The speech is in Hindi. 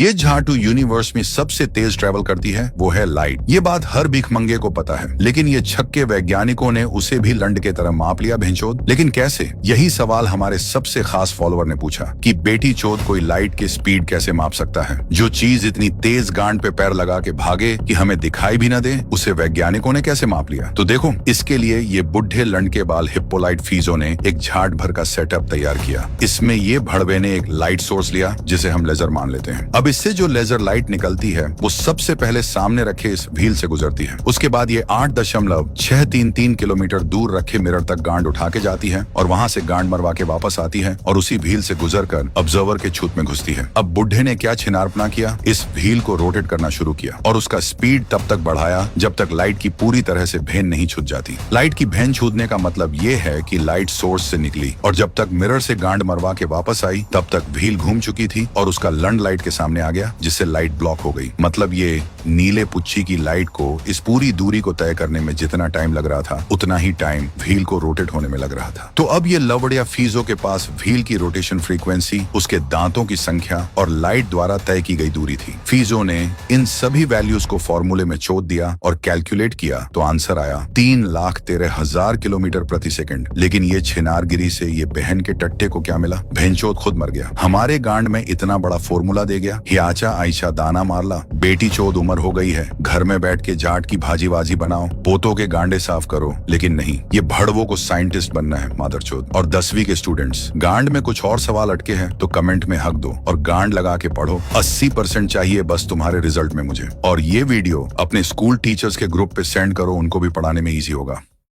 ये झाटू यूनिवर्स में सबसे तेज ट्रेवल करती है वो है लाइट। ये बात हर भिखमंगे को पता है, लेकिन ये छक्के वैज्ञानिकों ने उसे भी लंड के तरह माप लिया भेंचोद। लेकिन कैसे? यही सवाल हमारे सबसे खास फॉलोअर ने पूछा कि बेटी चोद कोई लाइट की स्पीड कैसे माप सकता है? जो चीज इतनी तेज गांड पे पैर लगा के भागे कि हमें दिखाई भी न दे, उसे वैज्ञानिकों ने कैसे माप लिया? तो देखो, इसके लिए ये बुढ़े लंड के बाल हिप्पोलाइट फीजो ने एक झाट भर का सेटअप तैयार किया। इसमें ये भड़वे ने एक लाइट सोर्स लिया जिसे हम लेजर मान लेते हैं। अब इससे जो लेजर लाइट निकलती है वो सबसे पहले सामने रखे इस व्हील से गुजरती है। उसके बाद ये 8.633 किलोमीटर दूर रखे मिरर तक गांड उठा के जाती है और वहां से गांड मरवा के वापस आती है और उसी व्हील से गुजरकर ऑब्जर्वर के छूत में घुसती है। अब बुढ़े ने क्या छिनारपना किया, इस व्हील को रोटेट करना शुरू किया और उसका स्पीड तब तक बढ़ाया जब तक लाइट की पूरी तरह से भेन नहीं छूट जाती। लाइट की भेन छूटने का मतलब ये है कि लाइट सोर्स से निकली और जब तक मिरर से गांड मरवा के वापस आई तब तक व्हील घूम चुकी थी और उसका लंड लाइट के सामने आ गया, जिससे लाइट ब्लॉक हो गई। मतलब ये नीले पुच्छी की लाइट को इस पूरी दूरी को तय करने में जितना टाइम लग रहा था उतना ही टाइम व्हील को रोटेट होने में लग रहा था। तो अब ये लवड़िया फीजो के पास व्हील की रोटेशन फ्रीक्वेंसी, उसके दांतों की संख्या और लाइट द्वारा तय की गई दूरी थी। फीजो ने इन सभी वैल्यूज को फॉर्मूले में चोद दिया और कैलकुलेट किया तो आंसर आया 3,13,000 किलोमीटर प्रति सेकंड। लेकिन ये छिनारगिरी से ये बहन के टट्टे को क्या मिला? भेंचोद खुद मर गया। हमारे गांड में इतना बड़ा फॉर्मूला दे गया, हियाचा आयशा दाना मारला, बेटी चोद उम्र हो गई है, घर में बैठ के जाट की भाजी वाजी बनाओ, पोतों के गांडे साफ करो। लेकिन नहीं, ये भड़वों को साइंटिस्ट बनना है मादरचोद। और 10वीं के स्टूडेंट्स, गांड में कुछ और सवाल अटके हैं तो कमेंट में हक दो और गांड लगा के पढ़ो। 80% चाहिए बस तुम्हारे रिजल्ट में मुझे। और ये वीडियो अपने स्कूल टीचर्स के ग्रुप पे सेंड करो, उनको भी पढ़ाने में इजी होगा।